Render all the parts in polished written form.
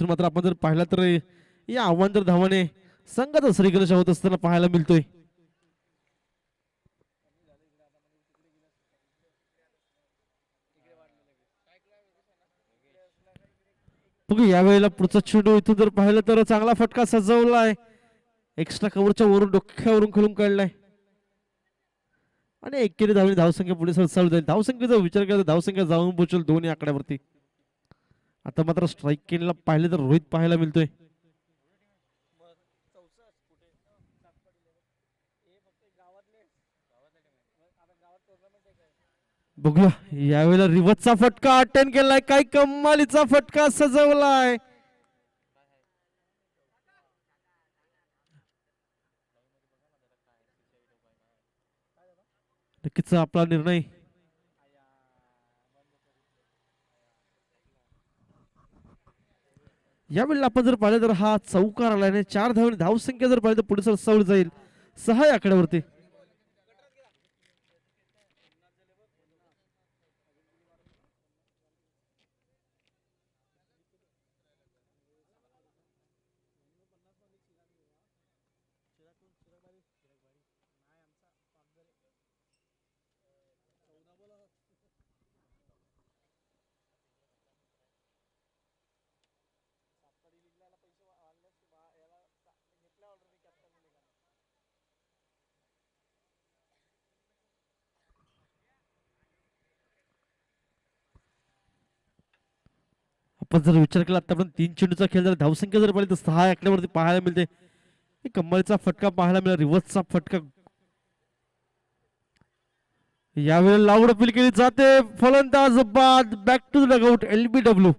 मात्र आपण जर पाहिला तर या आव्हान धावाने संघाचा श्रीगणेश होत असताना पाहायला मिळतोय. बघू यावेळेला पुढचा चेंडू इथून जर पाहिलं तर चांगला फटका सजवलाय. एक्स्ट्रा कव्हरच्या वरून डोक्यावरून खेळून काढलाय आणि एकेरी धावसंख्या पुढे चालू जाईल. धावसंख्येचा विचार केला तर धावसंख्या जाऊन पोहोचेल दोन्ही आकड्यावरती. आता मात्र स्ट्राईक केलेला पाहिले तर रोहित पाहायला मिळतोय. बघूया यावेळेला रिव्हर्सचा फटका अटेंड केलाय. काय कमालीचा फटका सजवलाय. नक्कीच आपला निर्णय यावेळेला आपण जर पाहिलं तर हा चौकार आलाय. 4 धाव धावसंख्या जर पाहिलं तर पुढे सरसावली जाईल 6 आकड्यावरती. आपण जर विचार केला आतापर्यंत 3 चेंडूचा खेळ जर धावसंख्या जर पाहिली तर 6 आकड्यावरती पाहायला मिळते. कमळचा फटका पाहायला मिळाला. रिव्हर्सचा फटका यावेळेला लावड अपील केली जाते. फलंदाज बाद. Back to the dugout. LBW.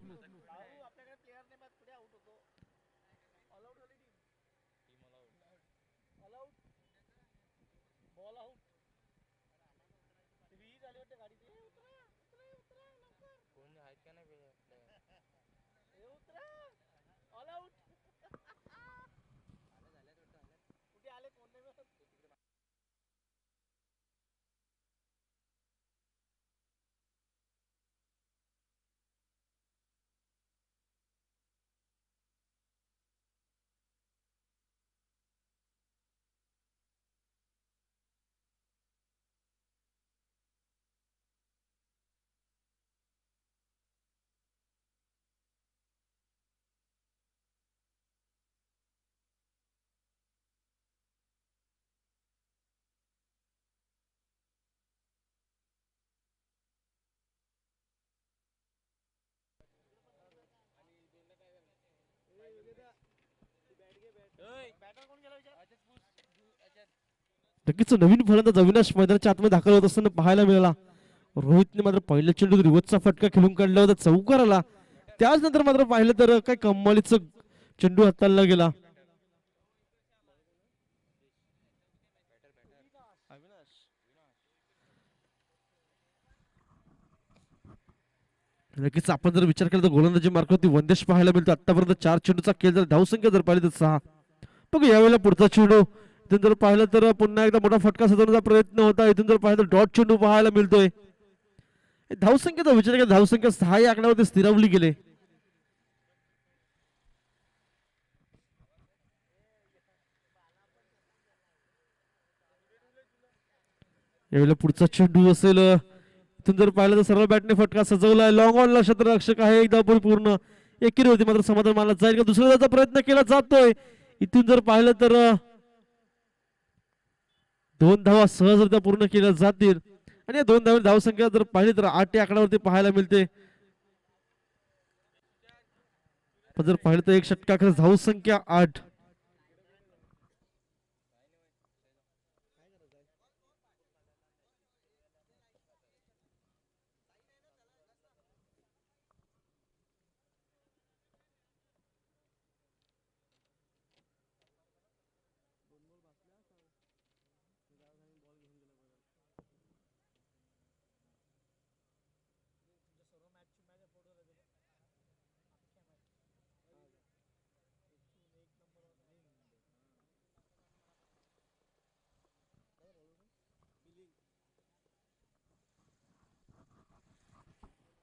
नक्कीच नवीन फलंदाज अविनाश मैदानाच्या आतमध्ये दाखल होत असताना पाहायला मिळाला. रोहितने मात्र पहिल्या चेंडूत रिव्हर्सचा फटका खेळून काढला होता. चौकार आला. त्याच नंतर मात्र पाहिलं तर काय कम्मालीचं चेंडू हाताळला गेला. नक्कीच आपण जर विचार केला तर गोलंदाजी मार्गावरती वंदेश पाहायला मिळतो. आतापर्यंत 4 चेंडूचा खेळ जर धावसंख्या जर पाहिली तर 6. बघ यावेळेला पुढचा चेंडू इथून जर पाहिलं तर पुन्हा एकदा मोठा फटका सजवण्याचा प्रयत्न होता. इथून जर पाहिलं तर डॉट चेंडू पाहायला मिळतोय. धावसंख्येचा विचार केला धावसंख्या 6 या आकड्यावरती स्थिरावली गेले. यावेळेला पुढचा चेंडू असेल. इथून जर पाहिलं तर सरळ बॅटने फटका सजवलाय. लॉंग ऑनला क्षेत्ररक्षक आहे. एकदा पूर्ण एकेरी होती मात्र समाधान मानला जाईल का दुसऱ्या जायचा प्रयत्न केला जातोय. इथून जर पाहिलं तर 2 धावा सहजरित्या पूर्ण केल्या जातील आणि या 2 धाव धावसंख्या जर पाहिली तर 8 या आकड्यावरती पाहायला मिळते. पण जर पाहिलं तर एक षटकाकडे धावसंख्या 8.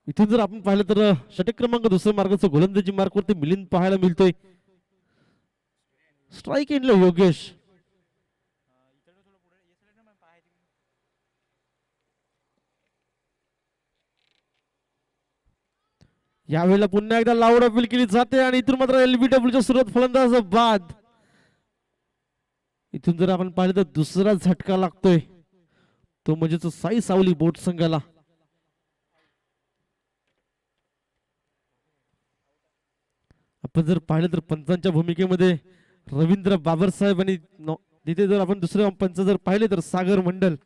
इथून जर आपण पाहिलं तर षटक क्रमांक दुसऱ्या मार्गाचं गोलंदाजी मार्कवरती मिलिंद पाहायला मिळतोय. स्ट्राईक एंडला योगेश. यावेळेला पुन्हा एकदा लाऊड अपील केली जाते आणि इथून मात्र एलबीडब्ल्यूच्या सुरुवात फलंदाज बाद. इथून जर आपण पाहिलं तर दुसरा झटका लागतोय तो म्हणजे साई सावली बोट संघाला. आपण जर पाहिलं तर पंचांच्या भूमिकेमध्ये रवींद्र बाबरसाहेब आणि तिथे जर आपण दुसरे पंच जर पाहिले तर सागर मंडल.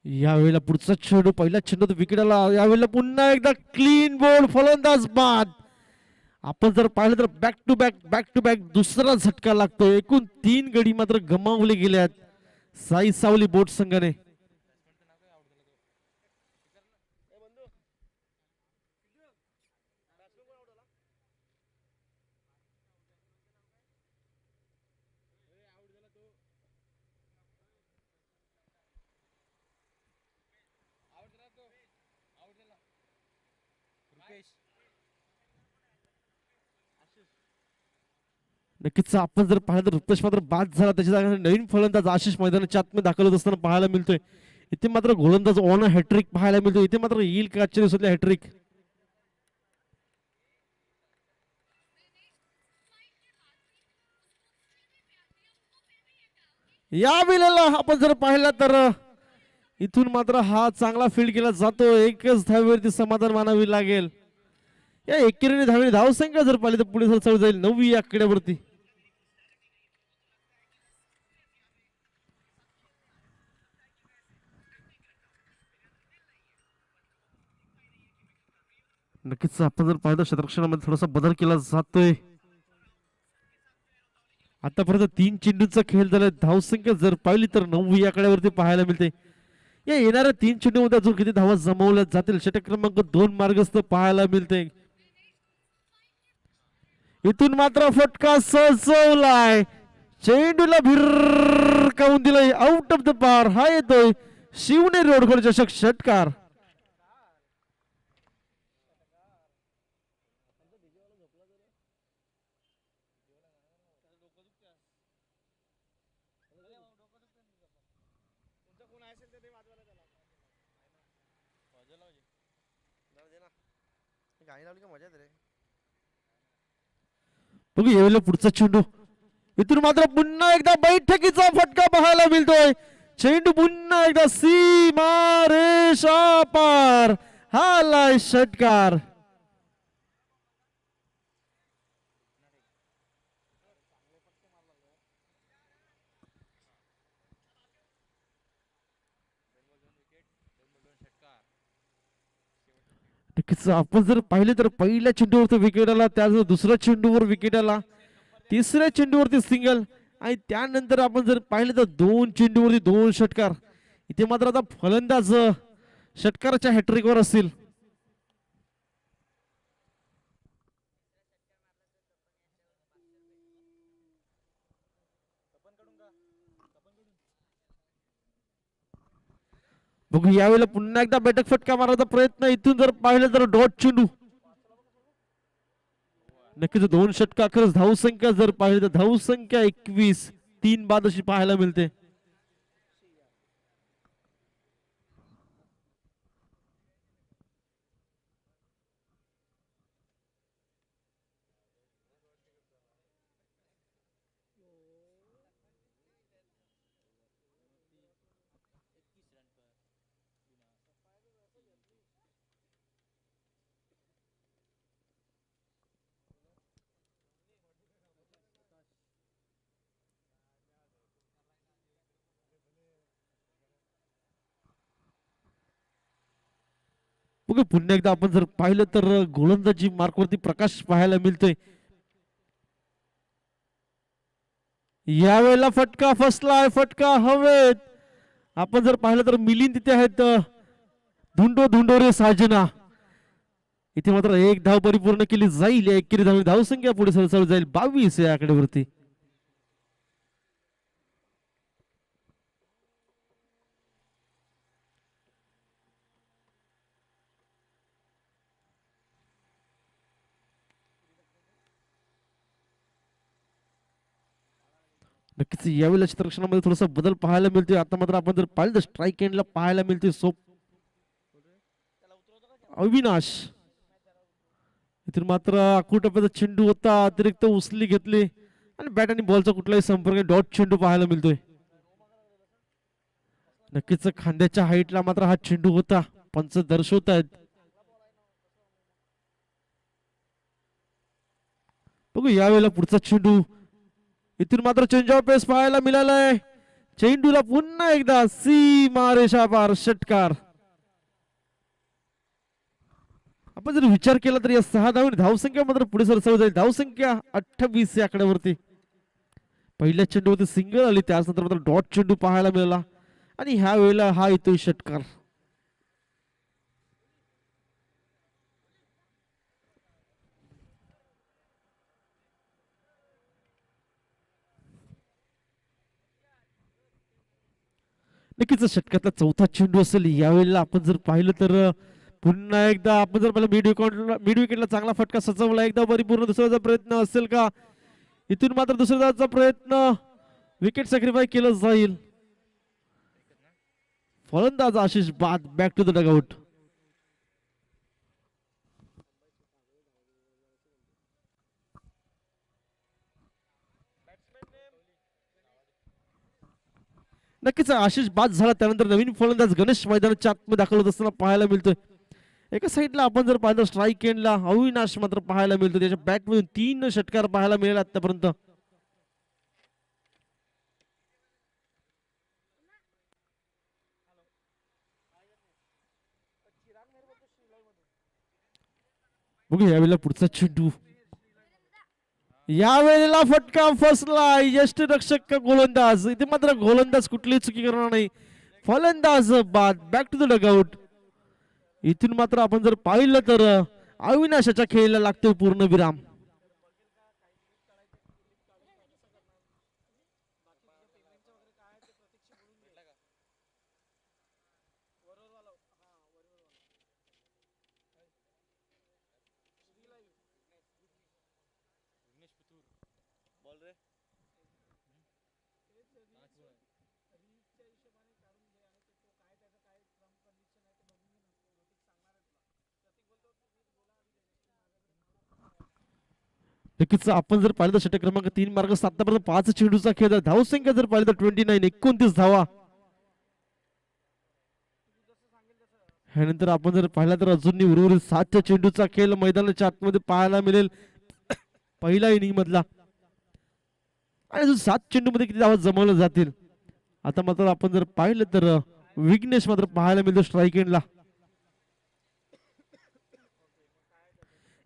यावेळेला पुढचा चेंडू पहिल्या चेंडूत विकेट आला. यावेळेला पुन्हा एकदा क्लीन बोल्ड फलंदाज बाद. आपण जर पाहिलं तर बॅक टू बॅक दुसरा झटका लागतो. एकूण 3 गडी मात्र गमावले गेले आहेत साई सावली बोट संघाने. नक्कीच आपण जर पाहिलं तर रुपेश मात्र बाद झाला. त्याच्या जागा नवीन फलंदाज आशिष मैदानाच्या आतमध्ये दाखल होत असताना पाहायला मिळतोय. इथे मात्र गोलंदाज ऑन हॅट्रिक पाहायला मिळतो. इथे मात्र येईल का आजच्या दिवसातली हॅट्रिक. या वेळेला आपण जर पाहिलं तर इथून मात्र हा चांगला फील्ड केला जातो. एकच धावेवरती समाधान मानावी लागेल. या एकेरीने धावेने धावसंख्या जर पाहिली तर पुढे चढ जाईल 9 या आकड्यावरती. नक्कीच आपण जर पाहिलं क्षेत्ररक्षणामध्ये थोडासा बदल केला जातोय. आतापर्यंत 3 चेंडूंचा खेळ झाला. धावसंख्या जर पाहिली तर 9 या आकड्यावरती पाहायला मिळते. या येणाऱ्या 3 चेंडूमध्ये अजून किती धावा जमवल्या जातील षटक क्रमांक 2 मार्गस्थ पाहायला मिळते. इथून मात्र फटका सजवलाय. चेंडूला भिरकावून दिलाय आउट ऑफ द पार. हा येतोय शिवनेरी रोडखोड चषक षटकार. बघू यावेळेला पुढचा चेंडू. इथून मात्र पुन्हा एकदा बैठकीचा फटका पाहायला मिळतोय. चेंडू पुन्हा एकदा सीमा रेषा पार. हा लाय षटकार. आपण जर पाहिले तर पहिल्या चेंडूवरती विकेट आला. त्यानंतर दुसऱ्या चेंडूवर विकेट आला. तिसऱ्या चेंडूवरती सिंगल आणि त्यानंतर आपण जर पाहिलं तर 2 चेंडूवरती 2 षटकार. इथे मात्र आता फलंदाज षटकाराच्या हॅट्रिकवर असतील. बघू यावेळेला पुन्हा एकदा बैठक फटका मारण्याचा प्रयत्न. इथून जर पाहिलं तर डॉट चेंडू. नक्कीच 2 षटका. खरंच धावसंख्या जर पाहिली तर धावसंख्या 21 3 बाद अशी पाहायला मिळते. बघू पुन्हा एकदा आपण जर पाहिलं तर गोलंदाजी मार्कवरती प्रकाश पाहायला मिळतोय. यावेळेला फटका फसलाय, फटका हवेत. आपण जर पाहिलं तर मिलिंद तिथे आहेत, धुंडो रे साजना. इथे मात्र एक धाव परिपूर्ण केली जाईल. एकेरी धावसंख्या पुढे सरसावली जाईल 22 या आकड्यावरती. नक्कीच यावेळेला क्षेत्ररक्षणामध्ये थोडासा बदल पाहायला मिळतोय. आता मात्र आपण जर पाहिलं तर स्ट्राईक एंडला पाहायला मिळतोय अविनाश. इथून मात्र आखूड टप्प्याचा चेंडू होता, अतिरिक्त उचली घेतली आणि बॅट आणि बॉलचा कुठलाही संपर्क, डॉट चेंडू पाहायला मिळतोय. नक्कीच खांद्याच्या हाईटला मात्र हा चेंडू होता, पंच दर्शवत आहेत. बघू यावेळेला पुढचा चेंडू. इथून मात्र चेंज ऑफ पेस पाहायला मिळालाय. चेंडूला पुन्हा एकदा सीमा रेषा पार षटकार. आपण जर विचार केला तर या 6 धाव धावसंख्या मात्र पुढे सरसावली जाईल. धावसंख्या 28 या आकड्यावरती. पहिल्या चेंडूवरती सिंगल आली, त्यानंतर मात्र डॉट चेंडू पाहायला मिळाला आणि ह्या वेळेला हा येतोय षटकार. नक्कीच षटकातला चौथा चेंडू असेल यावेळेला. आपण जर पाहिलं तर पुन्हा एकदा आपण जर मिड विकेटला चांगला फटका सजवला, एकदा परिपूर्ण दुसऱ्याचा प्रयत्न असेल का? इथून मात्र दुसऱ्याचा प्रयत्न, विकेट सॅक्रिफाय केलं जाईल. फलंदाज आशिष बाद बॅक टू द डगआउट. नक्कीच आशिष बाद झाला, त्यानंतर नवीन फलंदाज गणेश मैदानाच्या आतमध्ये दाखल होत असताना पाहायला मिळतोय. एका साईडला आपण जर पाहिलं स्ट्राईक एंडला अविनाश मात्र पाहायला मिळतो. त्याच्या बॅटमधून 3 षटकार पाहायला मिळाले आतापर्यंत. बघू यावेळेला पुढचा चेंडू. यावेळेला फटका फसला. यष्टीरक्षक का गोलंदाज? इथे मात्र गोलंदाज कुठलीही चुकी करणार नाही. फलंदाज बाद बॅक टू द डगआउट. इथून मात्र आपण जर पाहिलं तर अविनाशाच्या खेळीला लागतोय पूर्ण विराम. नक्कीच आपण जर पाहिलं तर षटक क्रमांक 3 मार्ग 7 5 चेंडूचा खेळ. धावसंख्या जर पाहिलं तर 29 धावा. ह्यानंतर आपण जर पाहिला तर अजूनही उर्वरित 7 चेंडूचा खेळ मैदानाच्या आतमध्ये पाहायला मिळेल पहिल्या इनिंग मधला. आणि अजून 7 चेंडू मध्ये किती धावा जमवल्या जातील? आता मात्र आपण जर पाहिलं तर विघ्नेश मात्र पाहायला मिळतो स्ट्राईक एंडला.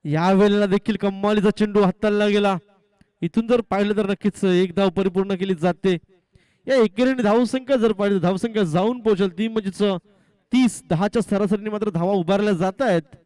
या वेळेला देखील कम्मालीचा चेंडू हाताळला गेला. इथून जर पाहिलं तर नक्कीच एक धाव परिपूर्ण केली जाते. या एकेरीने धावसंख्या जर पाहिलं धावसंख्या जाऊन पोहोचेल ती म्हणजेच 30-10च्या सरासरीने मात्र धावा उभारल्या जात आहेत.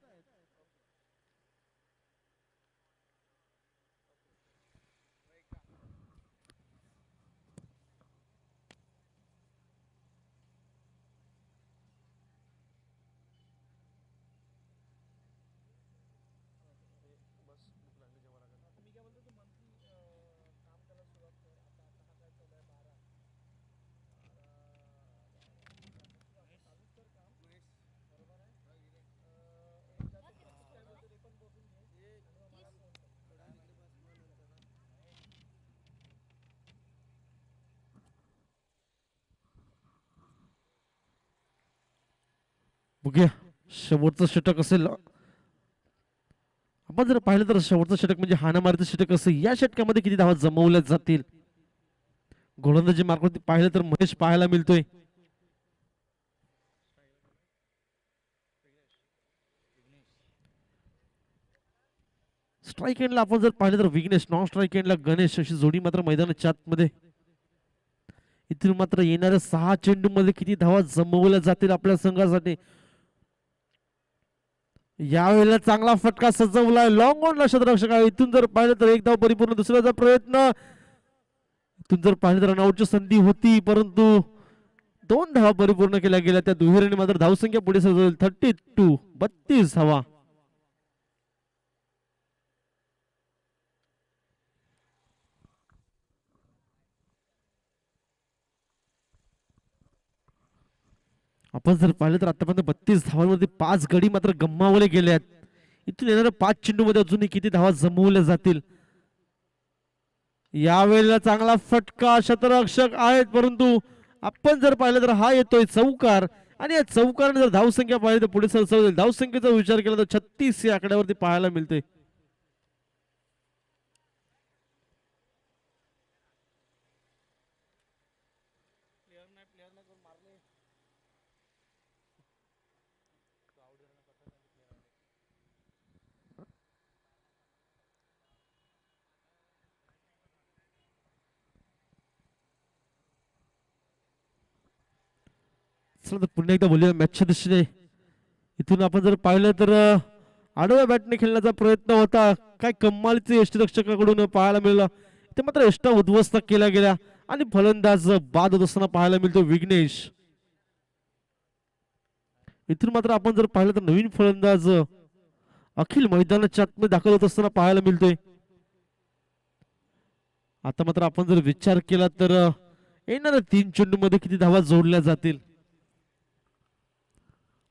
बघूया शेवटचं षटक असेल. आपण जर पाहिलं तर शेवटचं षटक म्हणजे हाणामारीचं षटक असेल. या षटकामध्ये किती धावा जमवल्या जातील? गोलंदाजी मार्गावरती पाहिलं तर महेश पाहायला मिळतोय. स्ट्राईक एंडला आपण जर पाहिलं तर विघ्नेश, नॉन स्ट्राईक एंडला गणेश अशी जोडी मात्र मैदानाच्या आतमध्ये. इथून मात्र येणाऱ्या 6 चेंडू मध्ये किती धावा जमवल्या जातील आपल्या संघासाठी. यावेळेला चांगला फटका सजवलाय लॉंग ऑन क्षेत्ररक्षक आहे. इथून जर पाहिलं तर एक धाव परिपूर्ण, दुसऱ्याचा प्रयत्न. इथून जर पाहिलं तर रनआउटची संधी होती, परंतु 2 धावा परिपूर्ण केल्या गेल्या. त्या दुहेरीने मात्र धावसंख्या पुढे सजवली 32, 32 धावा. आपण जर पाहिलं तर आतापर्यंत 32 धावांमध्ये 5 गडी मात्र गमावले गेले आहेत. इथून येणाऱ्या 5 चेंडू मध्ये अजूनही किती धावा जमवल्या जातील. यावेळेला चांगला फटका क्षेत्ररक्षक आहेत, परंतु आपण जर पाहिलं तर हा येतोय चौकार. आणि या चौकारने जर धावसंख्या पाहिली तर पुढे सरसवतील. धावसंख्येचा विचार केला तर 36 या आकड्यावरती पाहायला मिळते. चला तर पुन्हा एकदा बोलूया मॅचच्या दिशेने. इथून आपण जर पाहिलं तर आडव्या बॅटने खेळण्याचा प्रयत्न होता. काय कमालीचे यष्टीरक्षकाकडून पाहायला मिळालं. ते मात्र यष्टा उद्ध्वस्त केल्या गेल्या आणि फलंदाज बाद होत असताना पाहायला मिळतो विघ्नेश. इथून मात्र आपण जर पाहिलं तर नवीन फलंदाज अखिल मैदानाच्या आतमध्ये दाखल होत असताना पाहायला मिळतोय. आता मात्र आपण जर विचार केला तर येणाऱ्या 3 चेंडू मध्ये किती धावा जोडल्या जातील.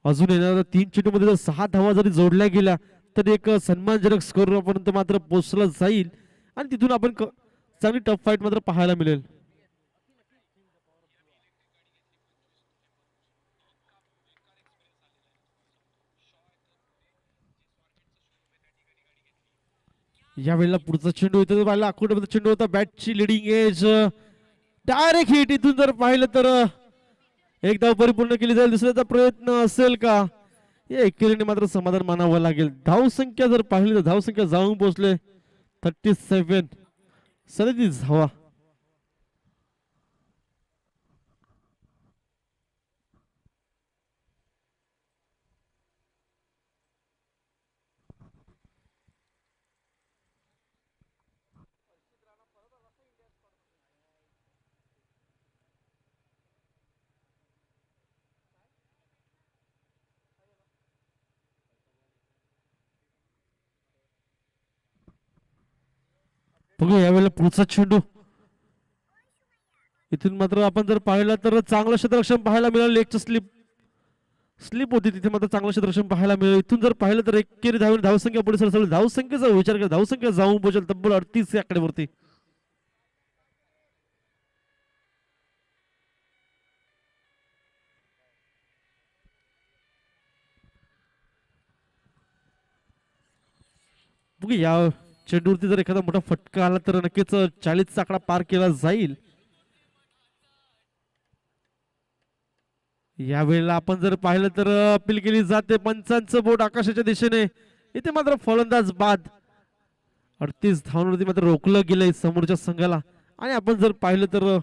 अजून येणाऱ्या 3 चेंडू मध्ये जर 6 धावा जरी जोडल्या गेल्या तर एक सन्मानजनक स्कोरपर्यंत मात्र पोहोचला जाईल आणि तिथून आपण चांगली टफ फाईट मात्र पाहायला मिळेल. यावेळेला पुढचा चेंडू येतो पाहिला आखोड्यामध्ये चेंडू होता. बॅटची लिडिंग एज डायरेक्ट हिट. इथून जर पाहिलं तर एक धाव परिपूर्ण केली जाईल. दुसऱ्याचा प्रयत्न असेल का, या एकेरीने मात्र समाधान मानावं लागेल. धावसंख्या जर पाहिली तर धावसंख्या जाऊन पोहोचले 37, 37 धावा. बघूया यावेळेला पुढचा चेंडू. इथून मात्र आपण जर पाहिलं तर चांगलं क्षेत्ररक्षण पाहायला मिळालं. लेगचं स्लिप स्लिप होती तिथे मात्र चांगलं क्षेत्ररक्षण पाहायला मिळालं. इथून जर पाहिलं तर एकेरी धावसंख्या पुढे सरसवली. धावसंख्येचा विचार केला धावसंख्या जाऊन पोहोचेल तब्बल 38 या आकड्यावरती. बघू या चेंडूवरती जर एखादा मोठा फटका आला तर नक्कीच 40चा आकडा पार केला जाईल. यावेळेला आपण जर पाहिलं तर अपील केली जाते. पंचांचं बोट आकाशाच्या दिशेने. इथे मात्र फलंदाज बाद. 38 धावांवरती मात्र रोखलं गेलंय समोरच्या संघाला. आणि आपण जर पाहिलं तर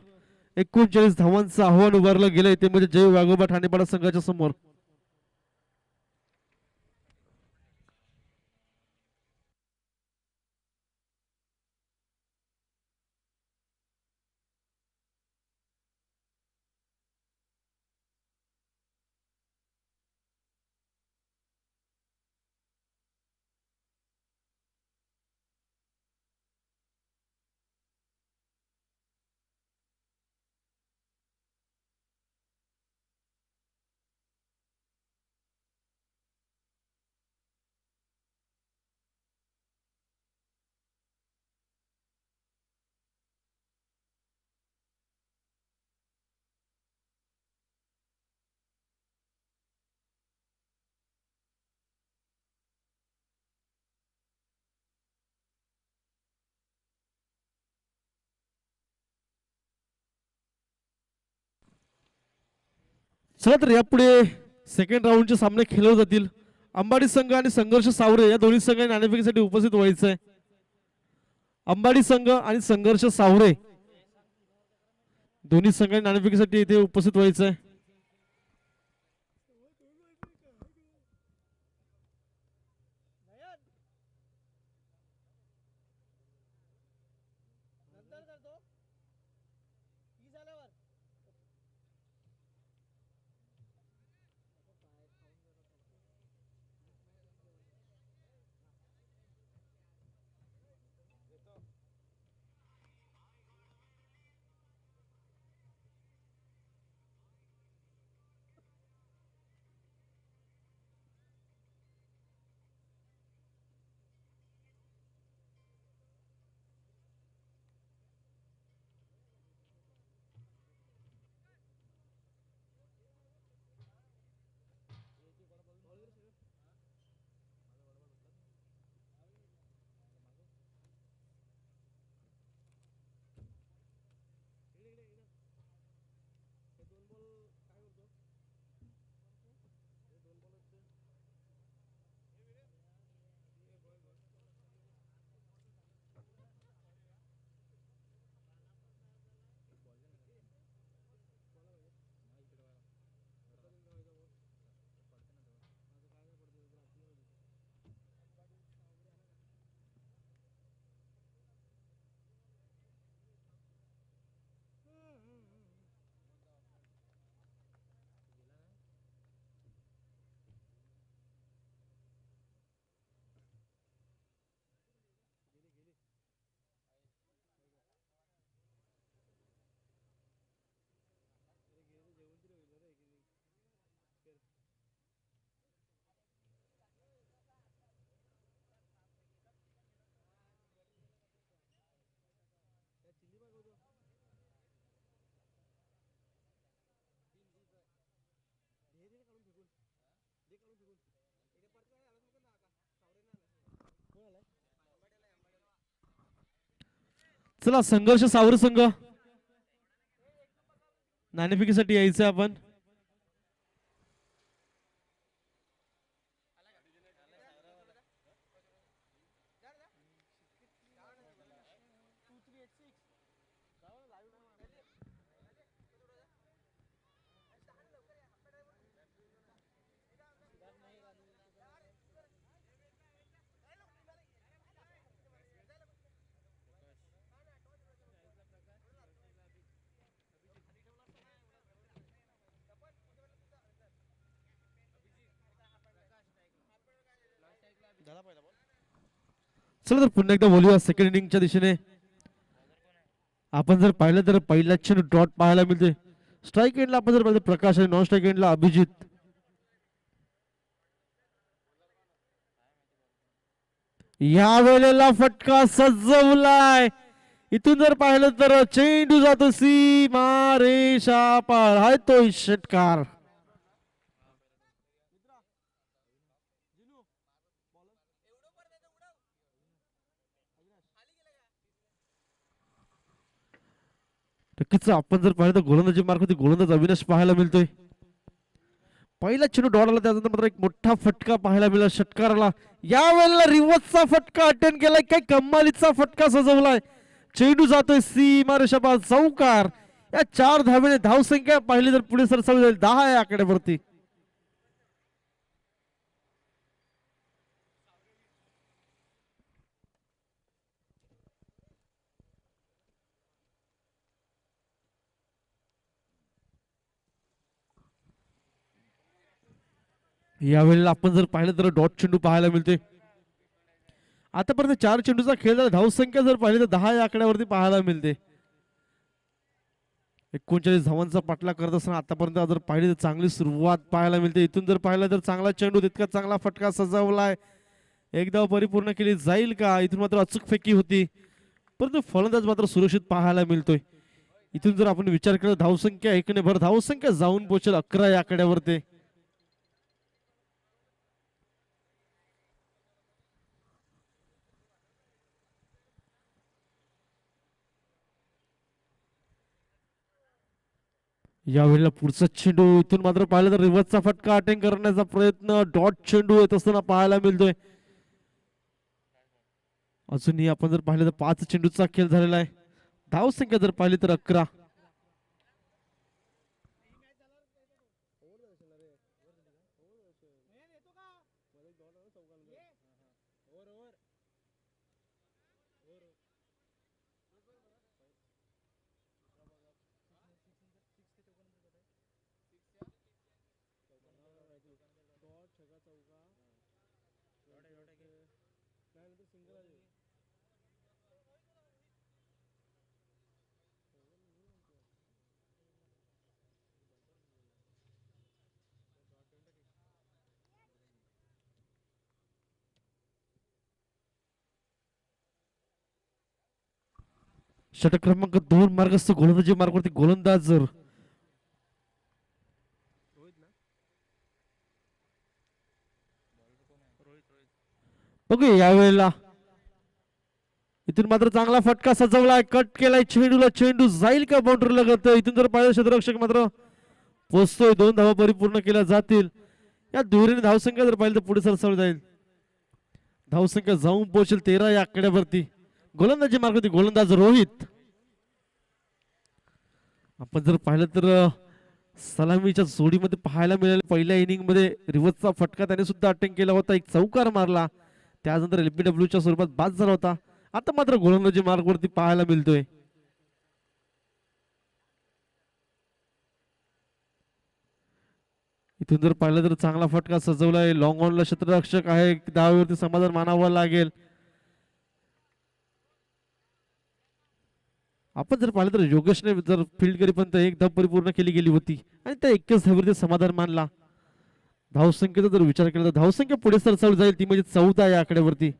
39 धावांचं आव्हान उभारलं गेलंय ते म्हणजे जय वाघोबा ठाणेपाडा संघाच्या समोर. चला तर यापुढे सेकंड राऊंडचे सामने खेळले जातील. अंबाडी संघ आणि संघर्ष सावरे या दोन्ही संघांनी नाणेफेकीसाठी उपस्थित व्हायचं आहे. अंबाडी संघ आणि संघर्ष सावरे दोन्ही संघांनी नाणेफेकीसाठी इथे उपस्थित व्हायचं आहे. चला संघर्ष सावर संघ नाणेफेकीसाठी यायचं आपण. चला तर पुन्हा एकदा बोलूया सेकंड इनिंगच्या दिशेने. आपण जर पाहिलं तर पहिल्या क्षणी डॉट पाहायला मिळते. स्ट्राईक एंडला आपण जर पाहिलं प्रकाश आणि नॉन स्ट्राईक एंडला अभिजित. या वेळेला फटका सजवलाय. इथून जर पाहिलं तर चेंडू जातो सीमा रेषा पार. हाय तो षटकार. नक्कीच आपण जर पाहिलं तर गोलंदाजी मार्फत गोलंदाज अविनाश पाहायला मिळतोय. पहिला चेंडू डॉट आला त्यानंतर मात्र एक मोठा फटका पाहायला मिळाला षटकाराला. या वेळेला रिव्हर्सचा फटका अटेंड केलाय. काय कमालीचा फटका सजवलाय. चेंडू जातोय सीमा रेषा चौकार. या 4 धावेने धावसंख्या पाहिली तर पुढे सरसावली जाईल 10 या आकड्यावरती. यावेळेला आपण जर पाहिलं तर डॉट चेंडू पाहायला मिळते. आतापर्यंत 4 चेंडूचा खेळ झाला. धावसंख्या जर पाहिली तर 10 या आकड्यावरती पाहायला मिळते. 39 धावांचा पाठलाग करत असताना आतापर्यंत जर पाहिली तर चांगली सुरुवात पाहायला मिळते. इथून जर पाहिलं तर चांगला चेंडू तितका चांगला फटका सजवलाय. एकदा परिपूर्ण केली जाईल का. इथून मात्र अचूक फेकी होती परंतु फलंदाज मात्र सुरक्षित पाहायला मिळतोय. इथून जर आपण विचार केला धावसंख्या 1 ने भर धावसंख्या जाऊन पोहोचेल 11 या आकड्यावरती. यावेळेला पुढचा चेंडू इथून मात्र पाहिलं तर रिव्हर्सचा फटका अटेंड करण्याचा प्रयत्न डॉट चेंडू येत असताना पाहायला मिळतोय. अजूनही आपण जर पाहिलं तर 5 चेंडूचा खेळ झालेला आहे. धाव संख्या जर पाहिली तर 11. षटक क्रमांक 2 मार्गस्थ गोलंदाजी मार्गावरती गोलंदाज जर बघूया यावेळेला इथून मात्र चांगला फटका सजवलाय, कट केलाय चेंडूला, चेंडू जाईल का बाउंड्री लगत. इथून जर पाहिलं क्षेत्ररक्षक मात्र पोचतोय, 2 धावा परिपूर्ण केल्या जातील. या दुहेरीने धावसंख्या जर पाहिलं तर पुढे सरसावली जाईल. धावसंख्या जाऊन पोहोचेल 13 या आकड्यावरती. गोलंदाजी मार्गावरती गोलंदाज रोहित. आपण जर पाहिलं तर सलामीच्या जोडीमध्ये पाहायला मिळाले पहिल्या इनिंग मध्ये रिव्हर्सचा फटका त्याने सुद्धा अटेंड केला होता, एक चौकार मारला, त्यानंतर LBW च्या स्वरूपात बाद झाला होता. आता मात्र गोलंदाजी मार्गावरती पाहायला मिळतोय. इथून जर पाहिलं तर चांगला फटका सजवलाय, लॉंग ऑनला क्षेत्ररक्षक आहे, धावेवरती समाधान मानावं लागेल. आपण जर पाहिलं तर योगेशने जर फील्ड करीपर्यंत एक धाव परिपूर्ण केली गेली होती आणि त्या 21 धावेवरती समाधान मानला. धावसंख्येचा जर विचार केला तर धावसंख्या पुढे सरसावली जाईल, ती म्हणजे 14 या आकड्यावरती.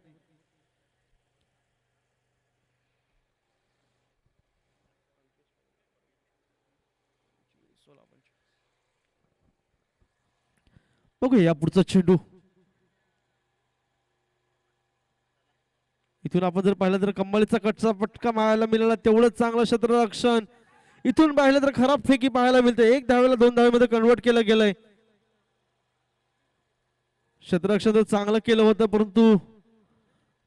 बघूया या पुढचा चेंडू. इथून आपण जर पाहिलं तर कम्मालीचा कटचा फटका मारायला मिळाला, तेवढंच चांगलं क्षेत्ररक्षण. इथून पाहिलं तर खराब फेकी पाहायला मिळते, 1 धावेला 2 धावेमध्ये कन्वर्ट केलं गेलंय. क्षेत्ररक्षण तर चांगलं केलं होतं, परंतु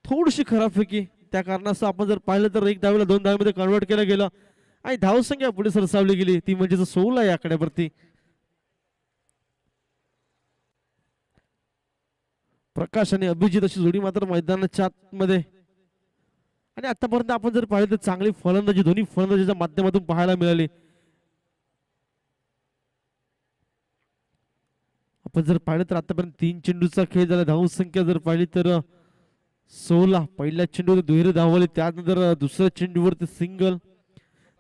थोडीशी खराब फेकी, त्या कारणास्तव आपण जर पाहिलं तर 1 धावेला 2 धावेमध्ये कन्वर्ट केलं गेलं आणि धावसंख्या पुढे सरसावली गेली, ती म्हणजे 16 या आकड्यावरती. प्रकाश आणि अभिजित अशी जोडी मात्र मैदानाच्या आतमध्ये. आणि आतापर्यंत आपण जर पाहिलं तर चांगली फलंदाजी दोन्ही फलंदाजीच्या माध्यमातून पाहायला मिळाली. आपण जर पाहिलं तर आतापर्यंत 3 चेंडूचा खेळ झाला. धावसंख्या जर पाहिली तर 16. पहिल्या चेंडूवर दुहेरी धावले, त्यानंतर दुसऱ्या चेंडूवरती सिंगल,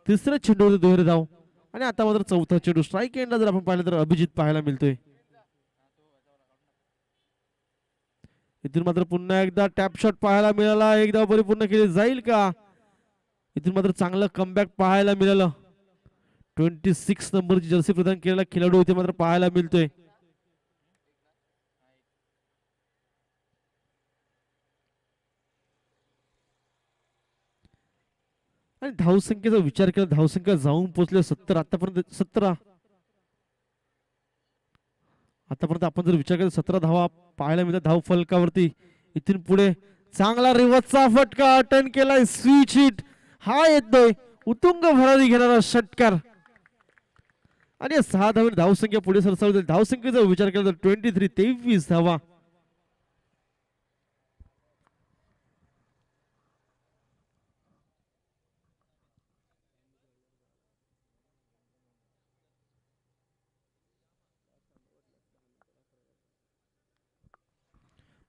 तिसऱ्या चेंडूवरती दुहेरी धाव आणि आता मात्र चौथा चेंडू. स्ट्राईक एंडला जर आपण पाहिलं तर अभिजित पाहायला मिळतोय. इथून मात्र पुन्हा एकदा टॅप शॉट पाहायला मिळाला, एक धाव परिपूर्ण केली जाईल का. इथून मात्र चांगलं कमबॅक पाहायला मिळालं. 26 नंबरची जर्सी प्रदान केलेला खेळाडू इथे मात्र पाहायला मिळतोय. आणि धावसंख्येचा विचार केला, धावसंख्या जाऊन पोहोचले 70. आतापर्यंत 17. आतापर्यंत आपण जर विचार केला 17 धावा पाहायला मिळतात धाव फलकावरती. इथून पुढे चांगला रिव्हर्सचा फटका अटेंड केलाय, स्विच हिट हा येतोय, उतुंग भरारी घेणारा षटकार आणि 6 धाव धावसंख्या पुढे सरसावली. धावसंख्येचा विचार केला तर 23 धावा.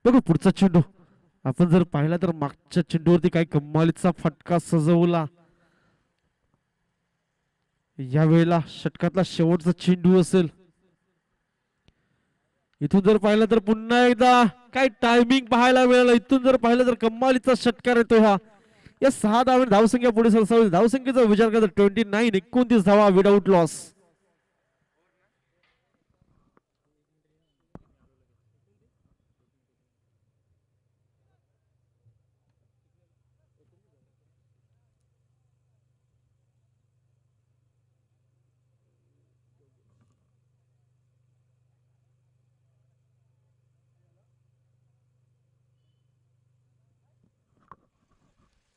बघू पुढचा चेंडू. आपण जर पाहिला तर मागच्या चेंडूवरती काही कमालीचा फटका सजवला. यावेळेला षटकातला शेवटचा चेंडू असेल. इथून जर पाहिलं तर पुन्हा एकदा काय टायमिंग पाहायला मिळालं. इथून जर पाहिलं तर कमालीचा षटकार येतो हा. या 6 धाव धावसंख्या पुढे सरसावली. धावसंख्येचा विचार केला तर 29 धावा विदाउट लॉस.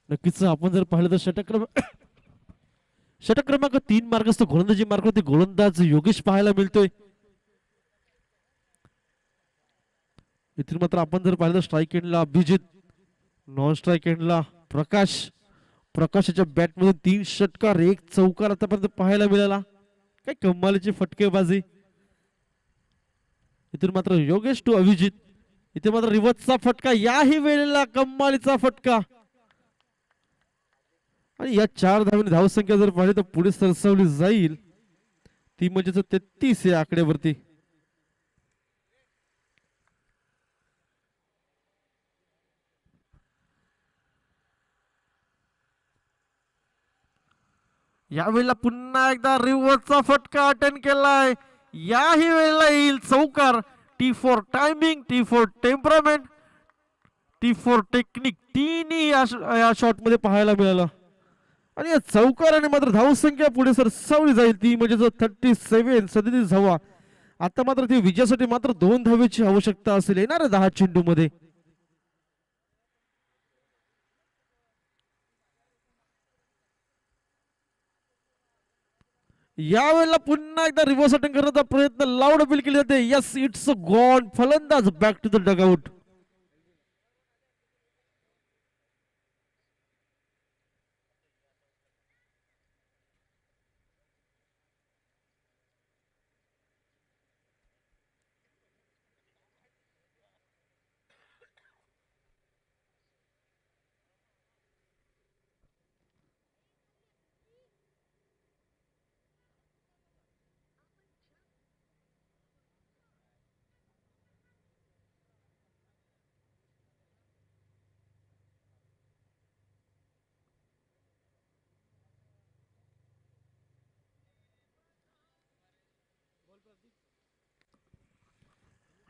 नक्कीच आपण जर पाहिलं तर षटक क्रमांक 3 मार्गस्थ गोलंदाजी मार्गावरती गोलंदाज योगेश पाहायला मिळतोय. इथून मात्र आपण जर पाहिलं तर स्ट्राईक एंडला अभिजित, नॉन स्ट्राईक एंडला प्रकाशाच्या बॅट मधून 3 षटकार 1 चौकार आतापर्यंत पाहायला मिळाला. काय कमालीची फटकेबाजी. इथून मात्र योगेश टू अभिजित, इथे मात्र रिव्हर्सचा फटका, याही वेळेला कमालीचा फटका. आणि या 4 धावांनी धावसंख्या जर पाहिली तर पुढे सरसावली जाईल, ती म्हणजे 33 या आकड्यावरती. यावेळेला पुन्हा एकदा रिव्हर्सचा फटका अटेंड केलाय, याही वेळेला येईल चौकार. T for timing, T for temperament, T for technique, तिन्ही या शॉट मध्ये पाहायला मिळाला. आणि या चौकाराने मात्र धावसंख्या पुढे सरसावली जाईल, ती म्हणजे 37 धावा. आता मात्र ती विजयासाठी मात्र 2 धावेची आवश्यकता असेल येणाऱ्या 10 चेंडू मध्ये. यावेळेला पुन्हा एकदा रिव्हर्स अटेंड करण्याचा प्रयत्न लाऊड अपील केली जाते. Yes, it's gone. फलंदाज बॅक टू द डगआउट.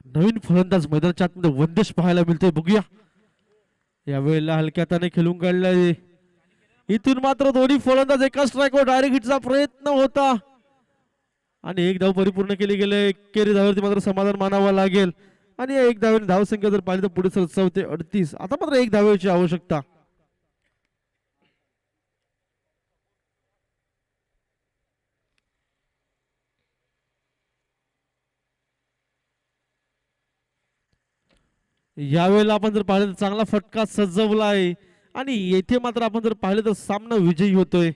नवीन फलंदाज मैदानाच्या आतमध्ये वंदेश पाहायला मिळतोय. बघूया, यावेळेला हलक्या हाताने खेळून काढलाय. इथून मात्र दोन्ही फलंदाज एका स्ट्राईकवर डायरेक्ट हिटचा प्रयत्न होता आणि 1 धाव परिपूर्ण केली गेले. एकेरी धावावरती मात्र समाधान मानावं लागेल. आणि 1 धावेने धावसंख्या जर पाहिली तर पुढे सरसावते 38. आता मात्र 1 धावेची आवश्यकता. यावेळेला आपण जर पाहिलं तर चांगला फटका सजवला आहे आणि येथे मात्र आपण जर पाहिलं तर सामना विजयी होतोय.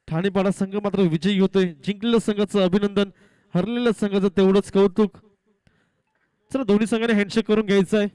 ठाणेपाडा संघ मात्र विजयी होतोय. जिंकलेल्या संघाचं अभिनंदन, हरलेल्या संघाचं तेवढंच कौतुक. चला, दोन्ही संघाने हँडशेक करून घ्यायचं आहे.